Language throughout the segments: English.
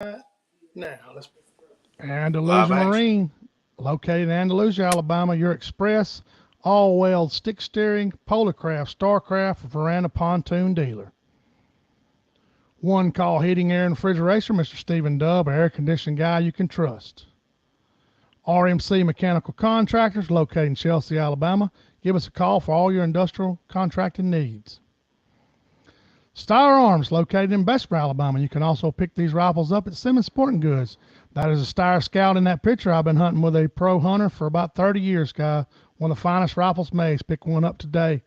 Now, let's. Andalusia Marine, located in Andalusia, Alabama, your express, all-wheel stick steering, Polarcraft, Starcraft, veranda pontoon dealer. One call heating, air, and refrigeration, Mr. Stephen Dubb, air conditioning guy you can trust. RMC Mechanical Contractors, located in Chelsea, Alabama. Give us a call for all your industrial contracting needs. Styler Arms, located in Bessemer, Alabama. You can also pick these rifles up at Simmons Sporting Goods. That is a Steyr Scout in that picture. I've been hunting with a pro hunter for about 30 years, guy. One of the finest rifles made. Pick one up today,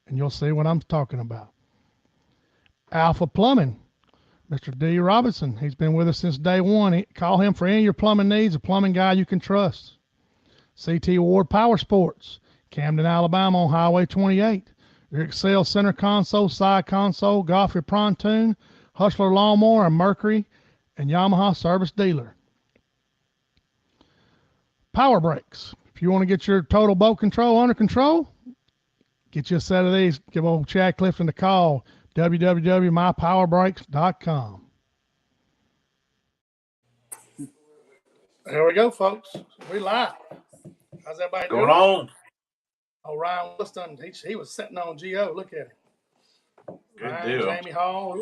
and you'll see what I'm talking about. Alpha Plumbing, Mr. D. Robinson. He's been with us since day one. Call him for any of your plumbing needs, a plumbing guy you can trust. CT Ward Power Sports, Camden, Alabama on Highway 28. Your Excel center console, side console, Godfrey pontoon, Hustler lawnmower, and Mercury and Yamaha service dealer. Power brakes. If you want to get your total boat control under control, get you a set of these. Give old Chad Clifton a call. www.mypowerbrakes.com. There we go, folks. We live. How's everybody doing? Going on? Oh, Ryan Wilson, he was sitting on GO. Look at him. Good Ryan, deal. Jamie Hall.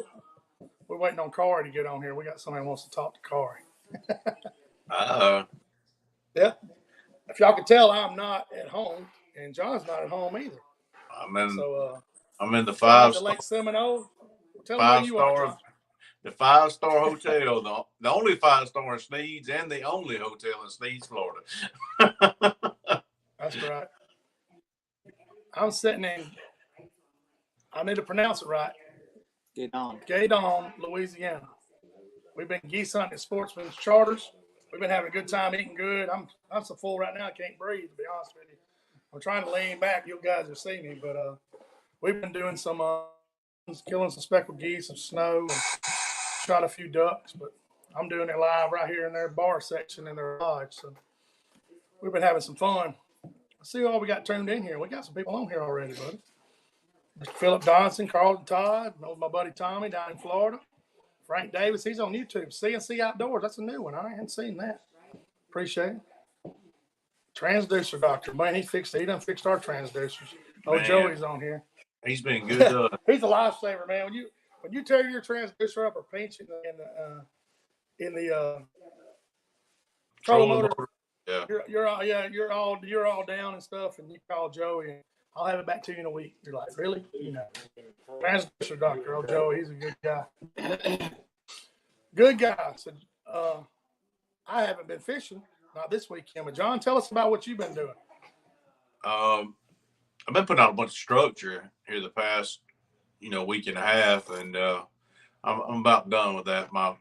We're waiting on Corey to get on here. We got somebody who wants to talk to Corey. Yeah. If y'all can tell, I'm not at home, and John's not at home either. I'm in the five Lake Seminole. Tell five me star, the 5-star hotel, the only 5-star in Sneeds, and the only hotel in Sneeds, Florida. That's right. I'm sitting in. I need to pronounce it right. Gaydon, Louisiana. We've been geese hunting at Sportsman's Charters. We've been having a good time, eating good. I'm so full right now I can't breathe, to be honest with you. I'm trying to lean back. You guys will see me, but we've been doing some killing some speckled geese, some snow, and shot a few ducks. But I'm doing it live right here in their bar section in their lodge. So we've been having some fun. Let's see all we got tuned in here. We got some people on here already, buddy. Mr. Philip Donaldson, Carlton Todd, my buddy Tommy down in Florida. Frank Davis, he's on YouTube. CNC Outdoors, that's a new one. I hadn't seen that. Appreciate it. Transducer Doctor, man, he done fixed our transducers. Oh, man. Joey's on here. He's been good. He's a lifesaver, man. When you tear your transducer up or pinch it in the trolling motor, yeah, you're all down and stuff, and you call Joey and I'll have it back to you in a week. You're like, really? You know, transducer Doctor. Oh, Joey, he's a good guy. Good guy. So, I haven't been fishing, not this weekend. But John, tell us about what you've been doing. I've been putting out a bunch of structure here the past, week and a half, and I'm about done with that. My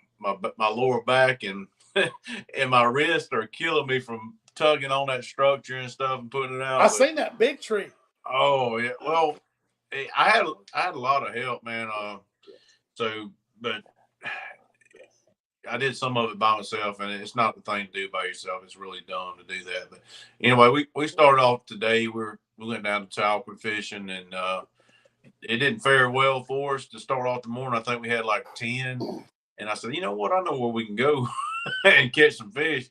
lower back and and my wrist are killing me from tugging on that structure and stuff and putting it out. I seen that big tree. Oh yeah, well, I had a lot of help, man. But I did some of it by myself, and it's not the thing to do by yourself. It's really dumb to do that. But anyway, we started off today. We went down to Talcott fishing, and it didn't fare well for us to start off the morning. I think we had like 10, and I said, you know what? I know where we can go and catch some fish.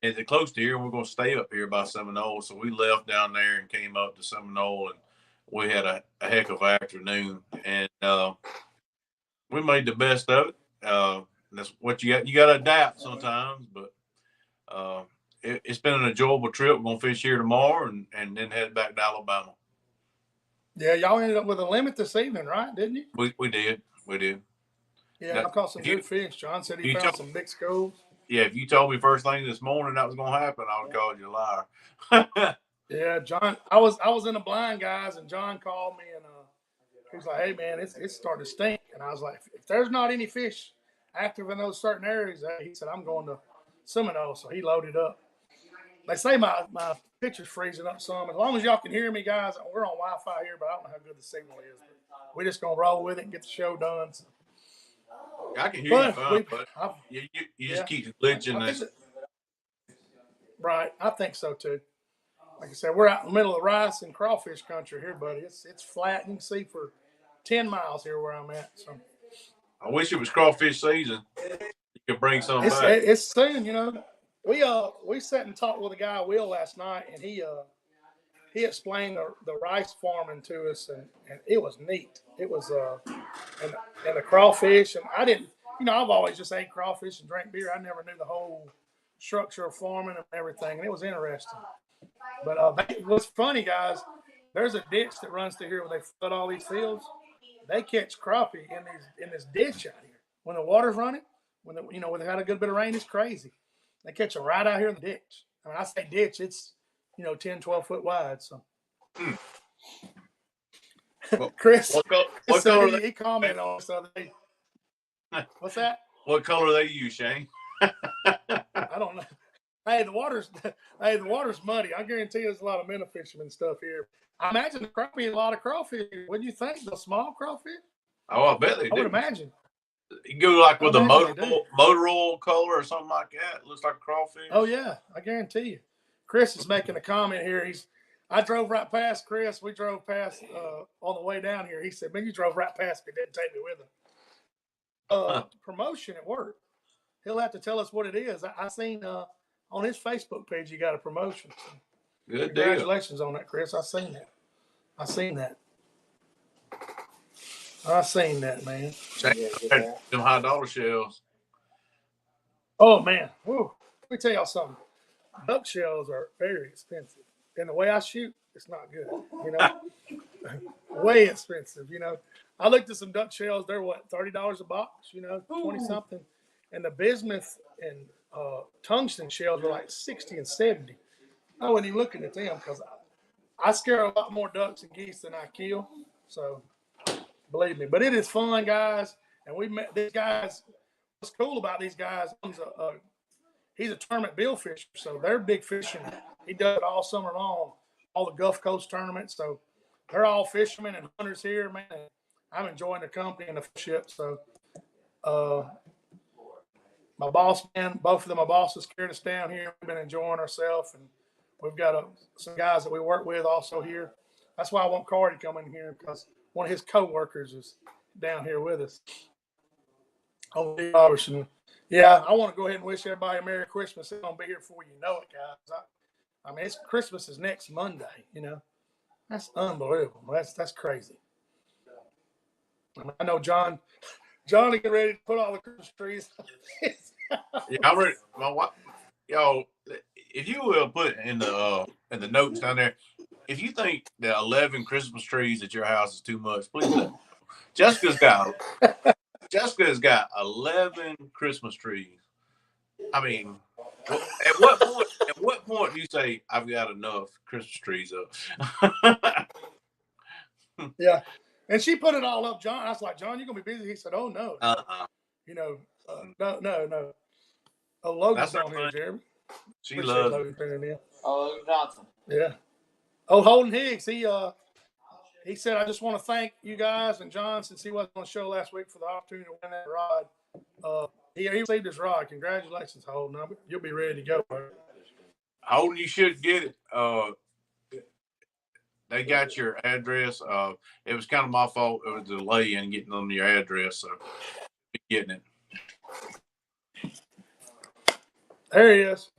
And it's close to here, and we're going to stay up here by Seminole. So we left down there and came up to Seminole, and we had a heck of an afternoon. And we made the best of it. That's what you got. You got to adapt sometimes, but it's been an enjoyable trip. We're going to fish here tomorrow and then head back to Alabama. Yeah, y'all ended up with a limit this evening, right? Didn't you? We did. Yeah, now, I caught some good fish. John said he found some big schools. Yeah, if you told me first thing this morning that was going to happen, I would have called you a liar. Yeah, John, I was in the blind, guys, and John called me, and he was like, hey, man, it's starting to stink. And I was like, if there's not any fish active in those certain areas, he said, I'm going to Seminole. So he loaded up. They say my picture's freezing up some. As long as y'all can hear me, guys, we're on Wi-Fi here, but I don't know how good the signal is. We're just going to roll with it and get the show done. So. I can hear you fine, but you just keep glitching. Right. I think so, too. Like I said, we're out in the middle of rice and crawfish country here, buddy. It's flat. You can see for 10 miles here where I'm at. So I wish it was crawfish season. You can bring some back. It's soon, you know. We sat and talked with a guy, Will, last night, and he explained the rice farming to us, and it was neat. It was and the crawfish, and I didn't, you know, I've always just ate crawfish and drank beer. I never knew the whole structure of farming and everything, and it was interesting. But what's funny, guys, there's a ditch that runs through here where they flood all these fields. They catch crappie in this ditch out here when the water's running. When they had a good bit of rain, it's crazy. They catch them right out here in the ditch. I mean, I say ditch, it's 10, 12 foot wide. So, Chris, what color he commented on this other day. What's that? What color they use, Shane? I don't know. Hey, the water's muddy. I guarantee you there's a lot of minnow fishermen stuff here. I imagine the crappie, a lot of crawfish. What do you think? The small crawfish? Oh, I bet they do. I would imagine. You go like with a motor oil color or something like that. It looks like a crawfish. Oh yeah, I guarantee you. Chris is making a comment here. I drove right past Chris. We drove past on the way down here. He said, "Man, you drove right past me. Didn't take me with him." Promotion at work. He'll have to tell us what it is. I seen on his Facebook page he got a promotion. So good congratulations deal on that, Chris. I seen that. I seen that, man. Them high dollar shells. Oh man, woo. Let me tell y'all something. Duck shells are very expensive, and the way I shoot, it's not good. You know, way expensive. You know, I looked at some duck shells. They're what, $30 a box? 20 something, and the bismuth and tungsten shells are like 60 and 70. I wasn't even looking at them because I scare a lot more ducks and geese than I kill. So believe me, but it is fun, guys. And we met these guys. What's cool about these guys? He's a tournament bill fisher, so they're big fishing. He does it all summer long, all the Gulf Coast tournaments. So they're all fishermen and hunters here, man. I'm enjoying the company and the ship. So my boss, man, both of them, my bosses carried us down here. We've been enjoying ourselves, and we've got some guys that we work with also here. That's why I want Corey to come in here, because one of his co-workers is down here with us. Oh, Robertson. Yeah, I want to go ahead and wish everybody a Merry Christmas. It's going to be here before you know it, guys. I mean, Christmas is next Monday, That's unbelievable. That's crazy. I know John is getting ready to put all the Christmas trees. Yeah, I'm ready. My wife, y'all, if you will put in the notes down there, if you think the 11 Christmas trees at your house is too much, please let me know. Jessica's got 11 Christmas trees. I mean, at what point do you say I've got enough Christmas trees up? Yeah, and she put it all up, John. I was like, John, you're gonna be busy. He said, "Oh no, no." Oh, Logan's on here, Jeremy. She loves Logan. Oh, Logan Johnson. Yeah. Oh, Holden Higgs. He said, I just want to thank you guys and John, since he wasn't on the show last week, for the opportunity to win that rod. He received his rod. Congratulations, Holden. You'll be ready to go. Holden, you should get it. They got your address. It was kind of my fault. It was a delay in getting them your address, so getting it. There he is.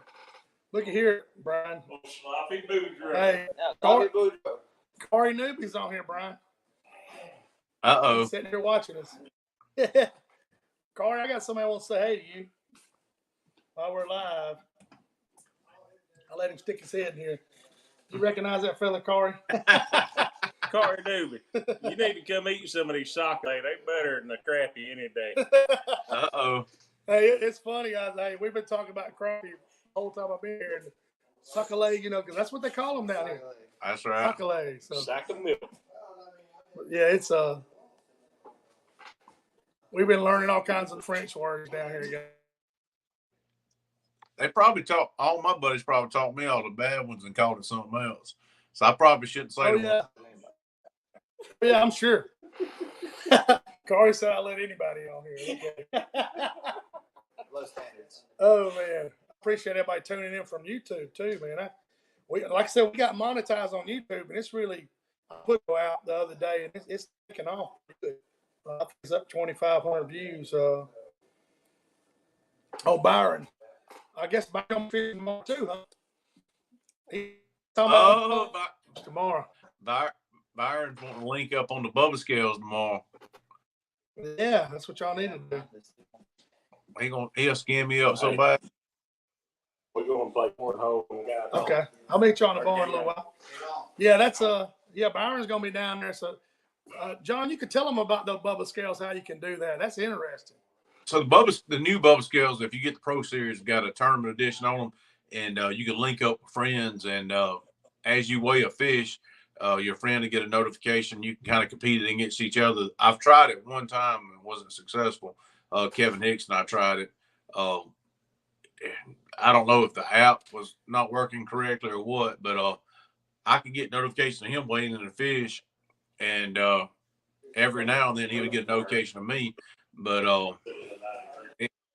Look at here, Brian. Sloppy booty. Hey, Corey Newby's on here, Brian. He's sitting here watching us. Corey, I got somebody who wants to say hey to you while we're live. I'll let him stick his head in here. You recognize that fella, Corey? Corey Newby. You need to come eat some of these sockeye. They better than the Crappie any day. Hey, it's funny, guys. Hey, we've been talking about crappie the whole time I've been here. And suckle, because that's what they call them down here. That's right. Suckle. So. Sack of milk. Yeah, it's we've been learning all kinds of French words down here, guys. They probably all my buddies probably taught me all the bad ones and called it something else. So I probably shouldn't say them. Yeah, I'm sure. Corey said I'll let anybody on here. Okay. Low standards. Oh, man. Appreciate everybody tuning in from YouTube, too, man. Like I said, we got monetized on YouTube, and it's really, I put it out the other day, and it's taking off good. I think it's up 2,500 views. Oh, Byron. I guess Byron fishing tomorrow too, huh? He's talking about tomorrow. Byron's wanting to link up on the Bubba scales tomorrow. Yeah, that's what y'all need to do. He'll skin me up so bad. We're going to play cornhole. Okay, I'll meet you on the barn in a little while. Yeah, that's Byron's gonna be down there. So, John, you could tell them about those Bubba scales, how you can do that. That's interesting. So the new Bubba scales, if you get the Pro Series, got a tournament edition on them, and you can link up with friends. And as you weigh a fish, your friend will get a notification. You can kind of compete against each other. I've tried it one time and wasn't successful. Kevin Hicks and I tried it. I don't know if the app was not working correctly or what, but I could get notifications of him weighing in the fish, and every now and then he would get a notification of me. But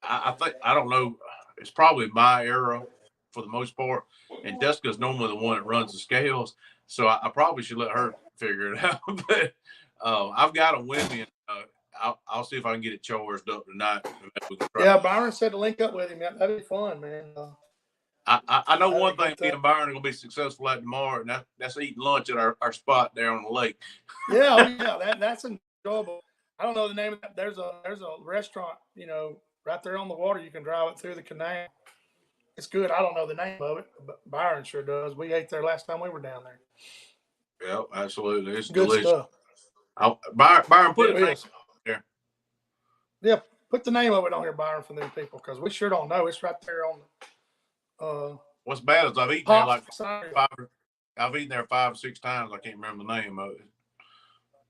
I think, I don't know, it's probably my era for the most part, and Jessica's normally the one that runs the scales, so I probably should let her figure it out. But I've got them with me, and I'll see if I can get it charged up tonight. Yeah, Byron said to link up with him. That'd be fun, man. I know one thing, me and Byron are going to be successful at tomorrow, and that's eating lunch at our spot there on the lake. Yeah, that's enjoyable. I don't know the name of that. There's a restaurant, right there on the water. You can drive it through the canal. It's good. I don't know the name of it, but Byron sure does. We ate there last time we were down there. Yeah, absolutely. It's good delicious stuff. Byron, put it there. Yeah, put the name of it on here, Byron, for them people, because we sure don't know. It's right there on the. What's bad is I've eaten there like I've eaten there 5 or 6 times. I can't remember the name of it.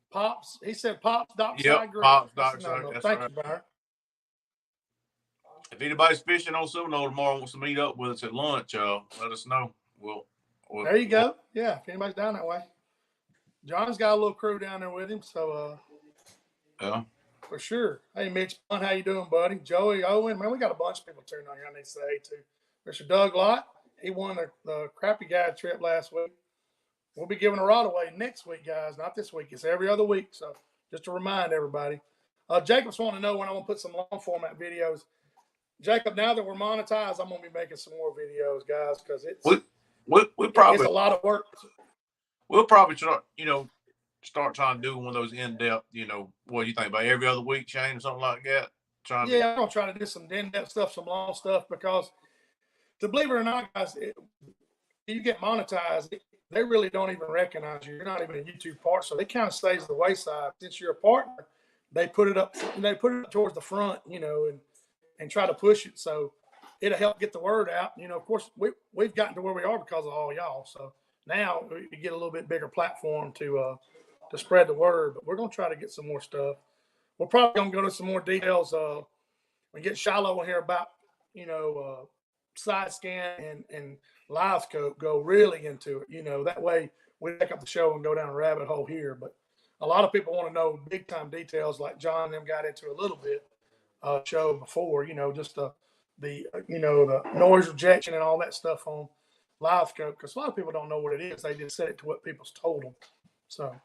Pops. He said Pops Dockside Grill. Pops Dockside. Thank you, Byron. If anybody's fishing on Seminole tomorrow wants to meet up with us at lunch, let us know. There you go. Yeah, if anybody's down that way. John's got a little crew down there with him, so yeah. For sure. Hey, Mitch, how you doing, buddy? Joey, Owen, man, we got a bunch of people tuning on here. I need to say hey to Mr. Doug Lott. He won the Crappie Guide trip last week. We'll be giving a rod away next week, guys. Not this week. It's every other week. So just to remind everybody. Jacob's wanting to know when I'm going to put some long format videos. Jacob, now that we're monetized, I'm going to be making some more videos, guys, because we'll probably, it's a lot of work. We'll probably start trying to do one of those in-depth, what do you think, about every other week, Shane, or something like that? I'm going to try to do some in-depth stuff, some long stuff, because to believe it or not, guys, you get monetized, they really don't even recognize you. You're not even a YouTube part, so they kind of stays to the wayside. Since you're a partner, they put it up towards the front, and try to push it. So it'll help get the word out. Of course, we've gotten to where we are because of all y'all. So now we get a little bit bigger platform to spread the word. But we're going to try to get some more stuff. We're probably going to go to some more details. We get Shiloh in here about, side scan and live scope, go really into it. That way we pick up the show and go down a rabbit hole here. But a lot of people want to know big time details like John and them got into a little bit show before, just the noise rejection and all that stuff on live scope, because a lot of people don't know what it is. They just set it to what people's told them. So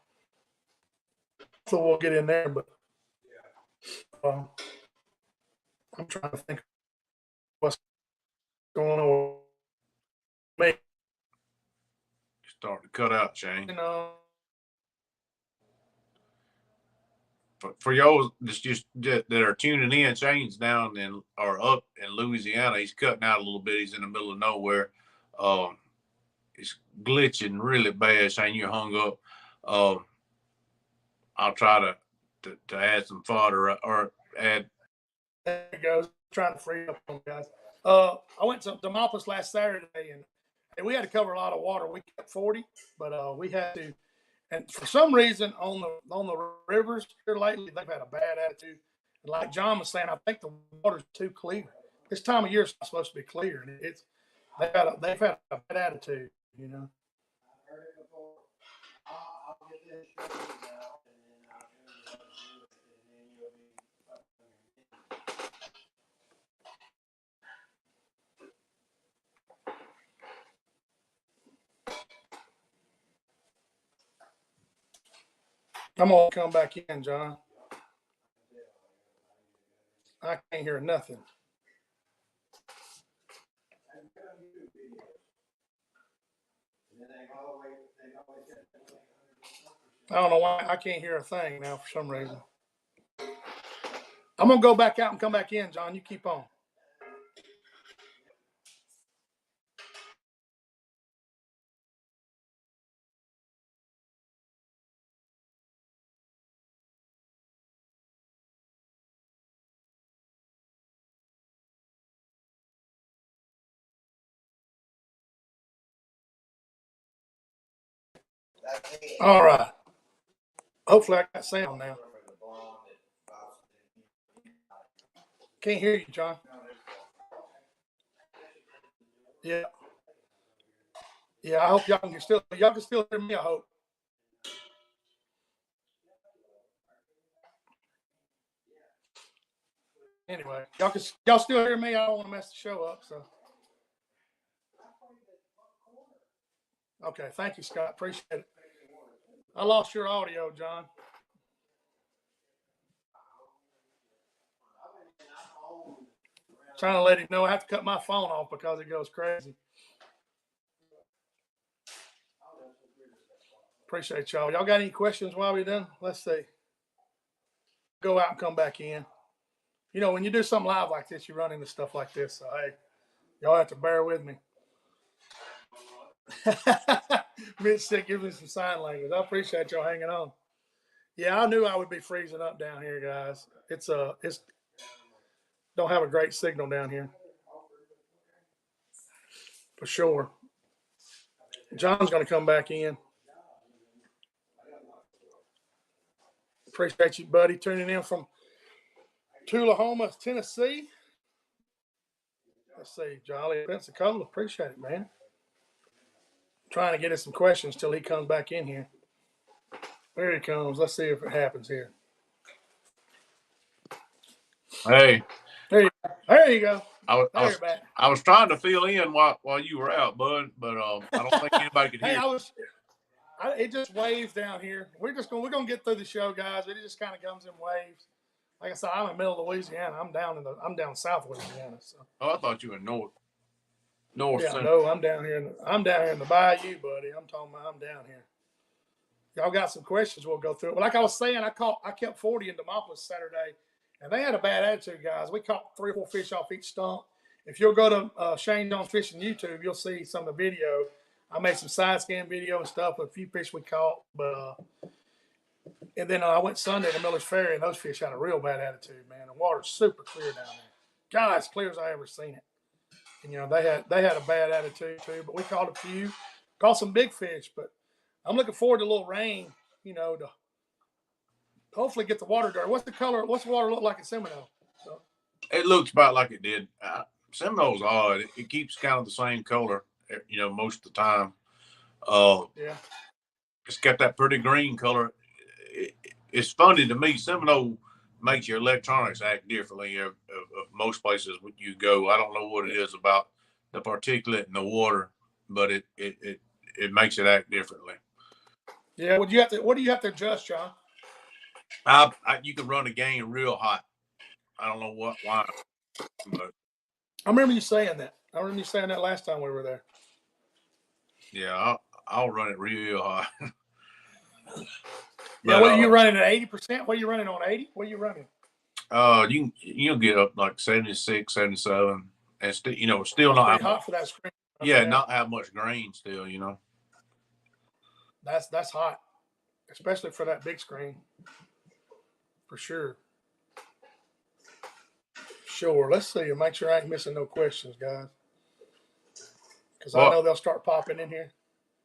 we'll get in there, but I'm trying to think what's going on with me. Starting to cut out, Shane. For y'all just that are tuning in, Shane's down or up in Louisiana. He's cutting out a little bit. He's in the middle of nowhere. It's glitching really bad. Shane, you're hung up. I'll try to add some fodder or add. There it goes. Trying to free up on guys. I went to Demopolis last Saturday and we had to cover a lot of water. We kept 40, but we had to. And for some reason, on the rivers here lately, they've had a bad attitude. And like John was saying, I think the water's too clear. This time of year is not supposed to be clear, and they've had a bad attitude. I'm going to come back in, John. I can't hear nothing. I don't know why I can't hear a thing now for some reason. I'm going to go back out and come back in, John. You keep on. All right. Hopefully I got sound now. Can't hear you, John. Yeah. Yeah, I hope y'all can still hear me, I hope. Anyway, y'all still hear me? I don't want to mess the show up, so. Okay, thank you, Scott. Appreciate it. I lost your audio, John. Trying to let him know I have to cut my phone off because it goes crazy. Appreciate y'all. Y'all got any questions while we're done? Let's see. Go out and come back in. You know, when you do something live like this, you run into stuff like this. So, hey, y'all have to bear with me. Mitch said, give me some sign language. I appreciate y'all hanging on. Yeah, I knew I would be freezing up down here, guys. It's don't have a great signal down here. For sure. John's going to come back in. Appreciate you, buddy, tuning in from Tullahoma, Tennessee. Let's see, Jolly Pensacola. Appreciate it, man. Trying to get us some questions till he comes back in here. There he comes. Let's see if it happens here. Hey. There you go. I was trying to fill in while you were out, bud, but I don't think anybody could hear. It just waves down here. We're gonna get through the show, guys. It just kind of comes in waves. Like I said, I'm in the middle of Louisiana. I'm down south Louisiana. So. Oh, I thought you were north. Yeah, no, I'm down here in the bayou, buddy. I'm talking about I'm down here. Y'all got some questions? We'll go through it. Well, like I was saying, I kept 40 in Demopolis Saturday, and they had a bad attitude, guys. We caught 3 or 4 fish off each stump. If you'll go to Shane Jones Fishing YouTube, you'll see some of the video. I made some side scan video and stuff of a few fish we caught, but and then I went Sunday to Miller's Ferry, and those fish had a real bad attitude, man. The water's super clear down there. God, as clear as I ever seen it. And you know they had a bad attitude too, but we caught a few, caught some big fish. But I'm looking forward to a little rain, you know, to hopefully get the water dirty. What's the water look like in Seminole? So. It looks about like it did. Seminole's odd. It keeps kind of the same color, you know, most of the time. Yeah. It's got that pretty green color. It's funny to me. Seminole makes your electronics act differently of most places you go. I don't know what it is about the particulate in the water, but it makes it act differently. Yeah. What do you have to adjust, John? You can run a game real hot. I don't know why, but I remember you saying that. I remember you saying that last time we were there. Yeah, I'll run it real hot. Yeah, what are you running at 80%? What are you running on 80? What are you running? You'll get up like 76, 77, and still not hot for that screen. Yeah, not have much grain still, you know. That's hot, especially for that big screen. For sure. Sure. Let's see. Make sure I ain't missing no questions, guys. Because I know they'll start popping in here.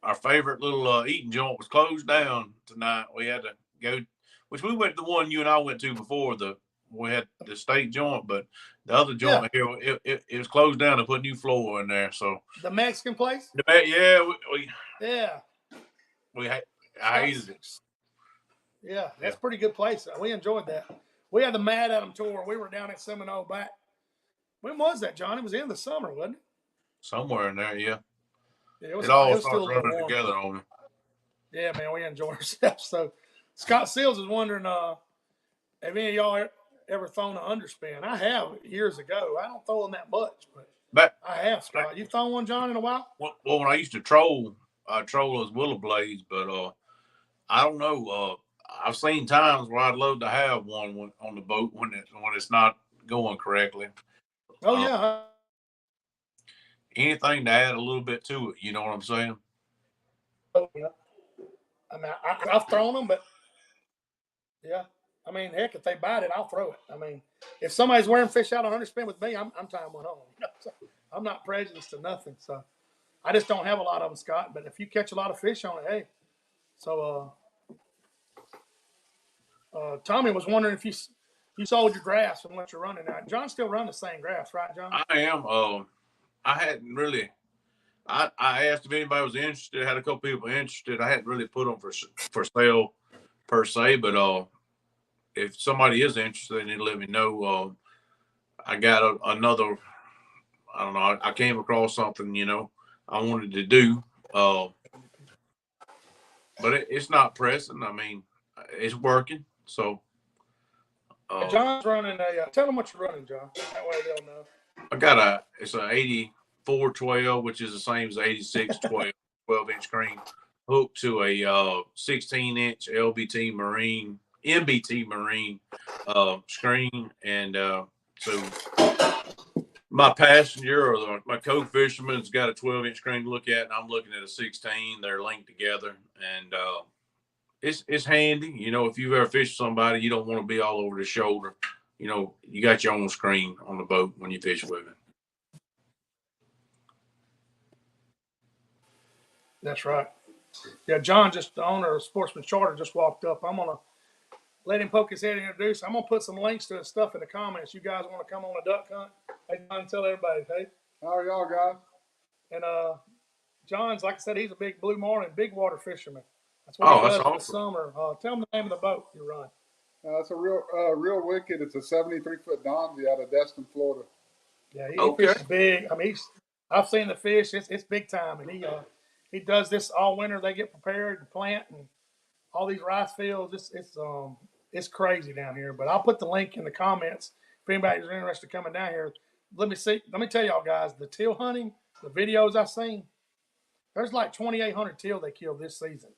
Our favorite little eating joint was closed down tonight. We had to go, which we went to the one you and I went to before we had the steak joint, but the other joint here, it was closed down to put new floor in there. So the Mexican place? Yeah. I hated it. Yeah, that's a pretty good place. We enjoyed that. We had the Mad Adam tour. We were down at Seminole back. When was that, John? It was in the summer, wasn't it? Somewhere in there, yeah. It all starts running together on me. Yeah, man, we enjoy ourselves. So, Scott Seals is wondering, have any of y'all ever thrown an underspin? I have years ago. I don't throw them that much, but But I have, Scott. You thrown one, John, in a while? well, when I used to troll, I troll those willow blades, but I don't know. I've seen times where I'd love to have one on the boat when it's not going correctly. Oh yeah. Anything to add a little bit to it, you know what I'm saying? Oh, yeah. I mean, I've thrown them, but yeah. I mean, heck, if they bite it, I'll throw it. I mean, if somebody's wearing fish out on 100 spin with me, I'm tying one on. So I'm not prejudiced to nothing. So I just don't have a lot of them, Scott. But if you catch a lot of fish on it, hey. So Tommy was wondering if you sold your graphs and what you're running now. John's still running the same graphs, right, John? I am. I hadn't really. I asked if anybody was interested. I had a couple people interested. I hadn't really put them for sale per se, but if somebody is interested, they need to let me know. I got another. I don't know. I came across something, I wanted to do, but it's not pressing. I mean, it's working. So John's running a. Tell them what you're running, John. That way they'll know. I got it's a 8412, which is the same as 8612, 12-inch screen, hooked to a 16-inch LBT Marine, MBT Marine screen, and so my passenger or my co-fisherman's got a 12-inch screen to look at, and I'm looking at a 16. They're linked together, and it's handy. If you've ever fished somebody, you don't want to be all over the shoulder. You got your own screen on the boat when you fish with it. That's right. Yeah, John, just the owner of Sportsman Charter, just walked up. I'm gonna let him poke his head and introduce. I'm gonna put some links to his stuff in the comments. You guys want to come on a duck hunt? Hey, John, tell everybody. Hey, how are y'all, guys? And John's, like I said, he's a big blue marlin, big water fisherman. That's what he does for the summer. Tell him the name of the boat you run. It's a real wicked. It's a 73-foot Donzi out of Destin, Florida. Yeah, he fishes big. I mean, I've seen the fish. It's big time, and he does this all winter. They get prepared and plant and all these rice fields. It's crazy down here. But I'll put the link in the comments if anybody's interested in coming down here. Let me tell y'all guys, the teal hunting, the videos I've seen, there's like 2,800 teal they killed this season.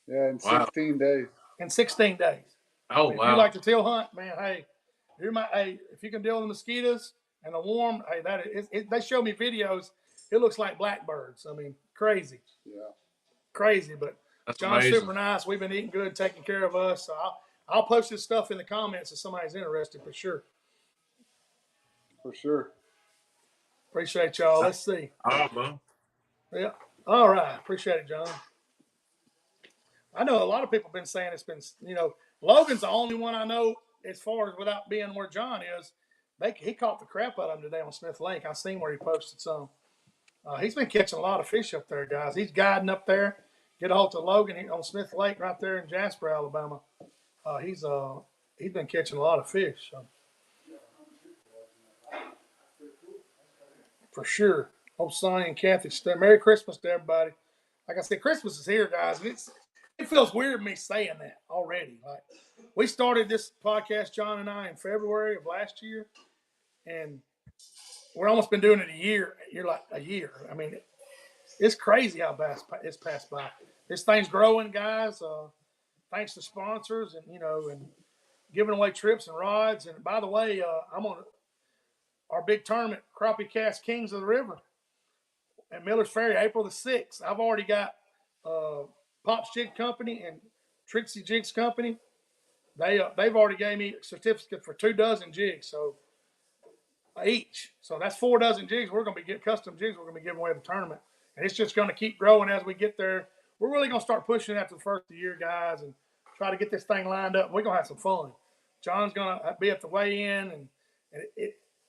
Yeah, in 16 days. In 16 days. Oh, If you like to teal hunt, man, hey, if you can deal with the mosquitoes and the warm, hey, they show me videos. It looks like blackbirds. I mean, crazy. Yeah. Crazy, but that's John's amazing. super nice. We've been eating good, taking care of us. So I'll post this stuff in the comments if somebody's interested for sure. For sure. Appreciate y'all. Let's see. All right, bro. Yeah. All right. Appreciate it, John. I know a lot of people have been saying it's been, Logan's the only one I know as far as without being where John is. He caught the crap out of him today on Smith Lake. I seen where he posted some. He's been catching a lot of fish up there, guys. He's guiding up there. Get a hold to Logan on Smith Lake right there in Jasper, Alabama. He's been catching a lot of fish. So. For sure. Old Sonny and Kathy, Merry Christmas to everybody. Like I said, Christmas is here, guys. And it feels weird me saying that already. Like we started this podcast, John and I, in February of last year, and we're almost been doing it a year. You're like a year. I mean, it's crazy how fast it's passed by. This thing's growing, guys. Thanks to sponsors and and giving away trips and rides. And by the way, I'm on our big tournament, CrappieKast Kings of the River at Miller's Ferry, April the 6th. I've already got Pop's Jig Company and Trixie Jigs Company. They've already gave me a certificate for 2 dozen jigs, so each. So that's 4 dozen jigs. We're going to be custom jigs. We're going to be giving away at the tournament, and it's just going to keep growing as we get there. We're really going to start pushing after the first of the year, guys, and try to get this thing lined up. We're going to have some fun. John's going to be at the weigh-in, and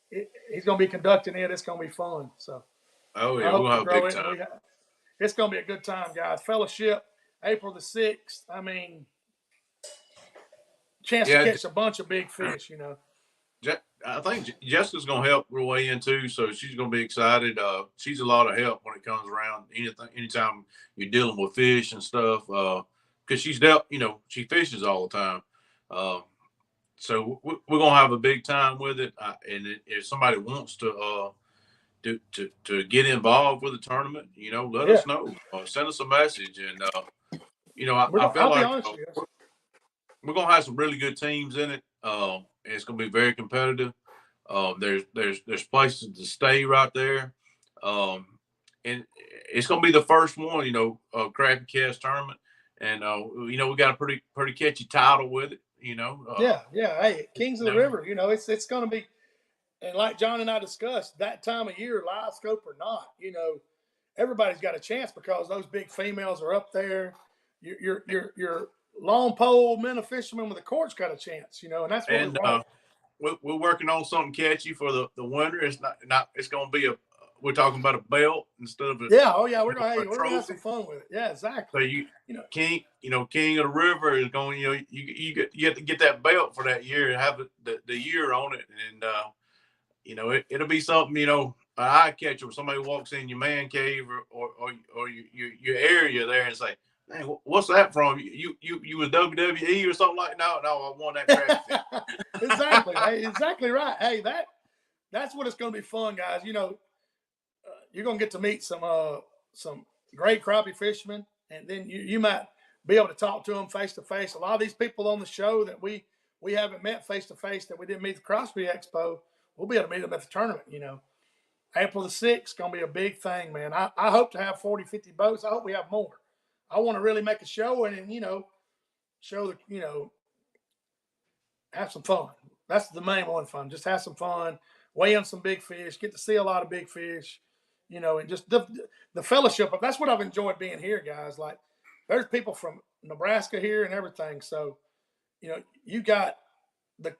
he's going to be conducting it. It's going to be fun. So, oh yeah, we'll have a big time. It's going to be a good time, guys. Fellowship, April the 6th. I mean, chance to catch a bunch of big fish. I think Jessica's going to help her way in too, so she's going to be excited. She's a lot of help when it comes around anytime you're dealing with fish and stuff, because she fishes all the time. So we're going to have a big time with it. And if somebody wants to to get involved with the tournament, let us know. Send us a message, and I feel I'll be like honest with you. we're gonna have some really good teams in it. It's gonna be very competitive. There's places to stay right there, and it's gonna be the first one, CrappieKast tournament, and we got a pretty catchy title with it. Yeah. Hey, Kings of the River. It's gonna be, and like John and I discussed, that time of year, live scope or not, everybody's got a chance because those big females are up there. Your long pole men of fishermen with the court's got a chance, and that's what we want. We're working on something catchy for the winter. It's not. It's going to be we're talking about a belt instead of a. Yeah. Oh yeah. We're gonna have some fun with it. Yeah. Exactly. So King of the River is going. You have to get that belt for that year and have the year on it, and it'll be something. An eye catcher. Somebody walks in your man cave or your area there and say, "Hey, what's that from? You was WWE or something like?" No, I won that crap. Exactly. Hey, exactly right. Hey, that's what it's going to be fun, guys. You're going to get to meet some great crappie fishermen, and then you might be able to talk to them face to face. A lot of these people on the show that we haven't met face to face, that we didn't meet at the Crappie Expo, we'll be able to meet them at the tournament. April the 6th is going to be a big thing, man. I hope to have 40, 50 boats. I hope we have more. I want to really make a show and show have some fun. That's the main one, fun. Just have some fun, weigh in some big fish, get to see a lot of big fish, and just the fellowship. That's what I've enjoyed being here, guys. Like, there's people from Nebraska here and everything. So, you got the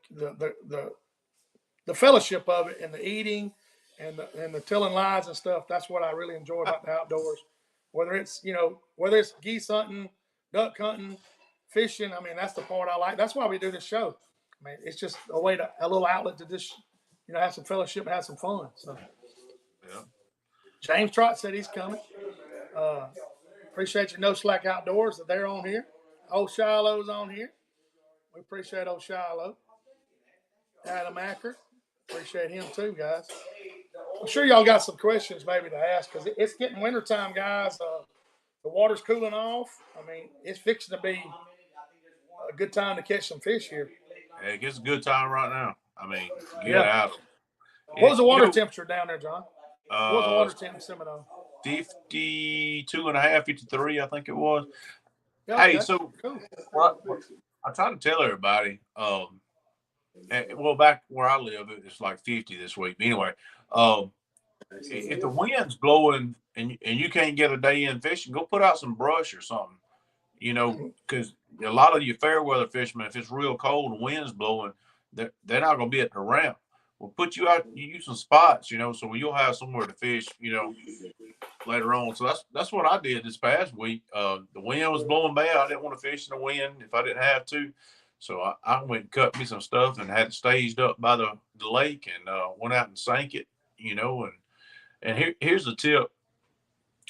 fellowship of it and the eating and the telling lies and stuff. That's what I really enjoy about the outdoors. Whether it's geese hunting, duck hunting, fishing. I mean, that's the part I like. That's why we do this show. I mean, it's just a little outlet to just, have some fellowship and have some fun. So, yeah. James Trott said he's coming. Appreciate your No Slack Outdoors that they're on here. Old Shiloh's on here. We appreciate old Shiloh. Adam Acker. Appreciate him too, guys. I'm sure y'all got some questions maybe to ask because it's getting wintertime, guys. The water's cooling off. I mean, it's fixing to be a good time to catch some fish here. Hey, it's a good time right now. I mean, get out. What was the water temperature down there, John? What was the water temperature in Seminole? 52.5, 53, I think it was. Yeah, okay. Hey, so cool. I try to tell everybody, back where I live, it's like 50 this week. Anyway, if the wind's blowing and you can't get a day in fishing, go put out some brush or something, because a lot of your fair weather fishermen, if it's real cold and wind's blowing, they're not going to be at the ramp. We'll put you out, you use some spots, so you'll have somewhere to fish, later on. So that's what I did this past week. The wind was blowing bad. I didn't want to fish in the wind if I didn't have to. So I went and cut me some stuff and had it staged up by the lake and went out and sank it, and here's the tip.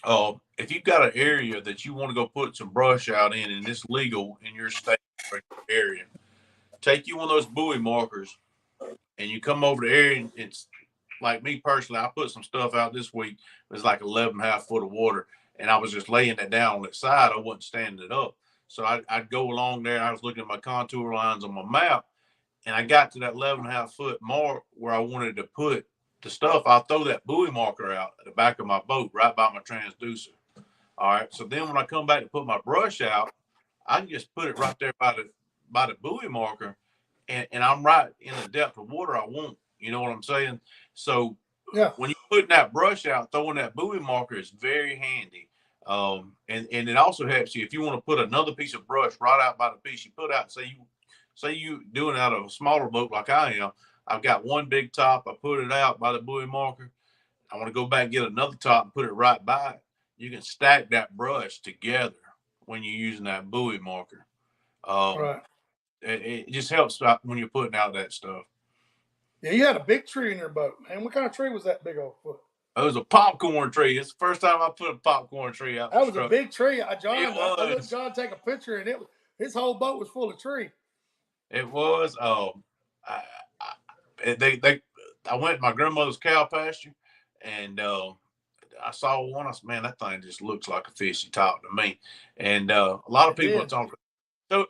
If you've got an area that you want to go put some brush out in and it's legal in your state or area, take you one of those buoy markers and you come over the area. And it's like me personally, I put some stuff out this week. It was like 11.5 foot of water, and I was just laying it down on its side. I wasn't standing it up. So I'd go along there. And I was looking at my contour lines on my map, and I got to that 11.5 foot mark where I wanted to put the stuff. I'll throw that buoy marker out at the back of my boat right by my transducer. All right. So then when I come back to put my brush out, I can just put it right there by the buoy marker, and I'm right in the depth of water I want. You know what I'm saying? So when you're putting that brush out, throwing that buoy marker is very handy. And it also helps you if you want to put another piece of brush right out by the piece you put out. Say you doing it out of a smaller boat like I am. I've got one big top. I put it out by the buoy marker. I want to go back and get another top and put it right by it. You can stack that brush together when you're using that buoy marker. Right. It just helps when you're putting out that stuff. Yeah, you had a big tree in your boat, man. What kind of tree was that big old foot? It was a popcorn tree. It's the first time I put a popcorn tree out. That was a big tree. I let John take a picture, and his whole boat was full of tree. It was. I went to my grandmother's cow pasture, and I saw one. I said, man, that thing just looks like a fishy top to me. And a lot of people are talking.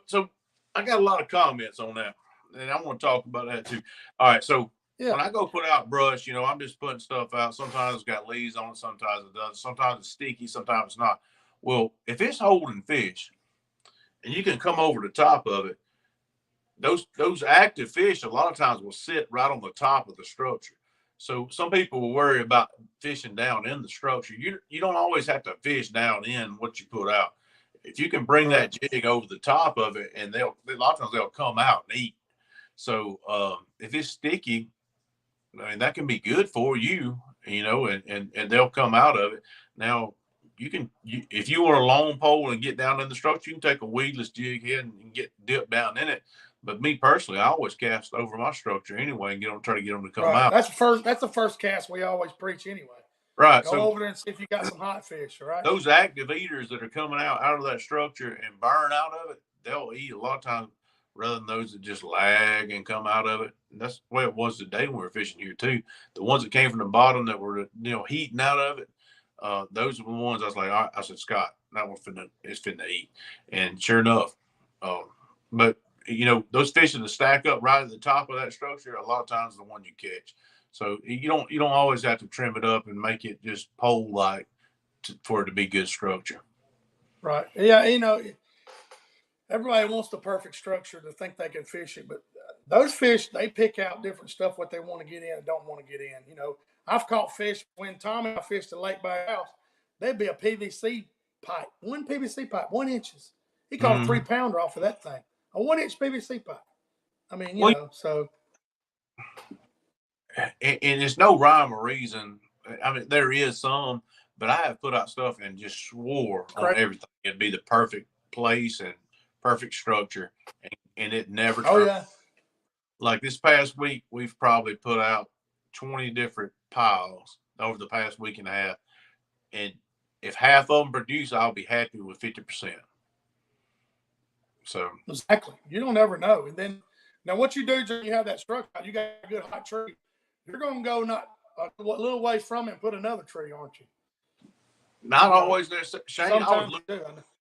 So I got a lot of comments on that, and I want to talk about that too. All right, so when I go put out brush, you know, I'm just putting stuff out. Sometimes it's got leaves on it, sometimes it doesn't. Sometimes it's sticky, sometimes it's not. Well, if it's holding fish, and you can come over the top of it, those active fish a lot of times will sit right on the top of the structure. So some people will worry about fishing down in the structure. You don't always have to fish down in what you put out. If you can bring that jig over the top of it, and a lot of times they'll come out and eat. So if it's sticky, I mean, that can be good for you, you know, and they'll come out of it. Now if you want a long pole and get down in the structure, you can take a weedless jig head and get dipped down in it. But me personally, I always cast over my structure anyway and try to get them to come out. That's the first cast we always preach anyway. Right. Go over there and see if you got some hot fish, right? Those active eaters that are coming out of that structure and burn out of it, they'll eat a lot of times rather than those that just lag and come out of it. And that's the way it was today when we were fishing here too. The ones that came from the bottom that were, you know, heating out of it, those were the ones I was like, I said, Scott, that one's finna eat. And sure enough, but you know, those fish that stack up right at the top of that structure, a lot of times the one you catch. So you don't always have to trim it up and make it just pole like for it to be good structure. Right. Yeah. You know, everybody wants the perfect structure to think they can fish it, but those fish, they pick out different stuff, what they want to get in and don't want to get in. You know, I've caught fish when Tom and I fished the lake by our house. There'd be a PVC pipe, one PVC pipe, 1 inch. He caught a 3-pounder off of that thing, a 1-inch PVC pipe. I mean, you know, so. And it's no rhyme or reason. I mean, there is some, but I have put out stuff and just swore on everything. It'd be the perfect place and perfect structure, and it never turned. Yeah. Like this past week, we've probably put out 20 different piles over the past week and a half. And if half of them produce, I'll be happy with 50%. So exactly. You don't ever know. And then now what you do when you have that structure, you got a good hot tree, you're going to go not a little ways from it and put another tree, aren't you? Not always there, Shane.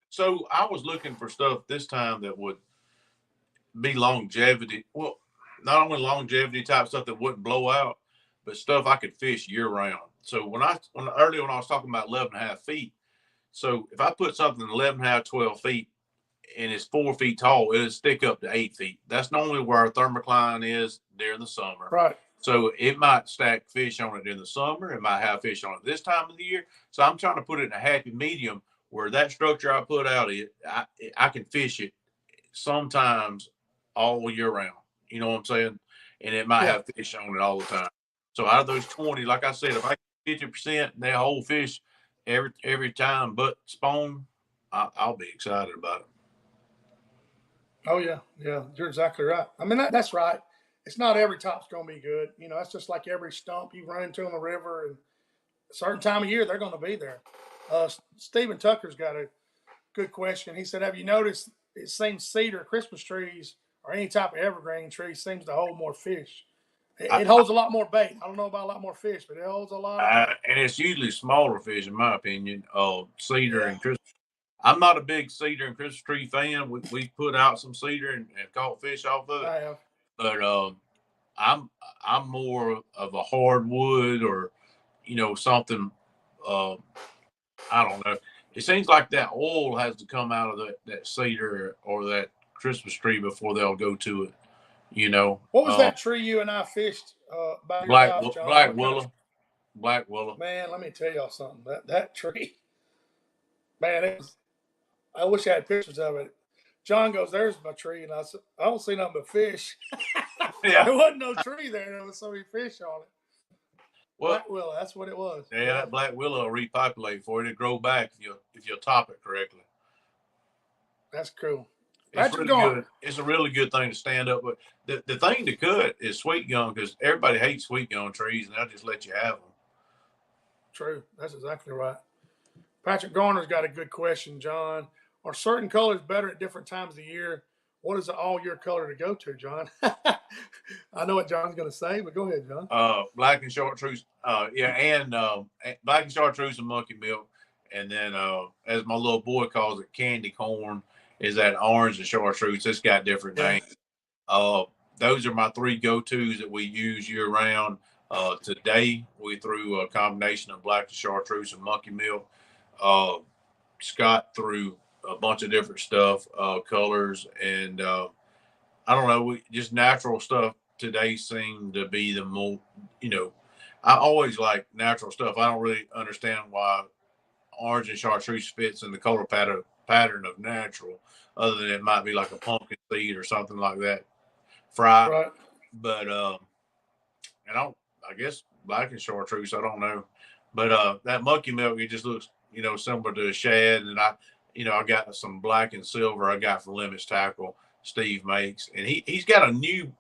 So I was looking for stuff this time that would be longevity. Well, not only longevity type stuff that wouldn't blow out, but stuff I could fish year round. So earlier when I was talking about 11.5 feet, so if I put something 11.5, 12 feet, and it's 4 feet tall, it'll stick up to 8 feet. That's normally where our thermocline is during the summer. Right. So it might stack fish on it during the summer. It might have fish on it this time of the year. So I'm trying to put it in a happy medium where that structure I put out, I can fish it sometimes all year round. You know what I'm saying? And it might have fish on it all the time. So out of those 20, like I said, if I get 50%, they hold fish every time but spawn, I'll be excited about it. Oh, yeah. Yeah, you're exactly right. I mean, that's right. It's not every top's going to be good. You know, it's just like every stump you run into on the river, and a certain time of year, they're going to be there. Stephen Tucker's got a good question. He said, have you noticed it seems cedar, Christmas trees, or any type of evergreen tree seems to hold more fish? It holds a lot more bait. I don't know about a lot more fish, but it holds a lot. And it's usually smaller fish, in my opinion. Cedar and Christmas. I'm not a big cedar and Christmas tree fan. We put out some cedar and caught fish off of it. I have. But I'm more of a hardwood or, you know, something. I don't know. It seems like that oil has to come out of that cedar or that Christmas tree before they'll go to it. You know. What was that tree you and I fished by your house, John? Black willow. Man, let me tell y'all something. That tree, man, I wish I had pictures of it. John goes, there's my tree. And I said, I don't see nothing but fish. Yeah. There wasn't no tree there. There was so many fish on it. Well, black willow, that's what it was. Yeah, that black willow will repopulate for it. It'll grow back if you'll top it correctly. That's cool. It's really good. It's a really good thing to stand up with. The thing to cut is sweet gum because everybody hates sweet gum trees, and they'll just let you have them. True. That's exactly right. Patrick Garner's got a good question, John. Are certain colors better at different times of the year? What is the all-year color to go to, John? I know what John's going to say, but go ahead, John. Black and chartreuse. And black and chartreuse and monkey milk. And then, as my little boy calls it, candy corn is that orange and chartreuse. It's got different names. Those are my 3 go-tos that we use year round. Today we threw a combination of black and chartreuse and monkey milk. Scott threw a bunch of different stuff, colors, and I don't know, just natural stuff today seemed to be the more, I always like natural stuff. I don't really understand why orange and chartreuse fits in the color pattern of natural, other than it might be like a pumpkin seed or something like that, fried. Right. But I guess black and chartreuse, I don't know. But that monkey milk, it just looks, similar to a shad. And I got some black and silver I got from Limits Tackle Steve makes. And he's got a new,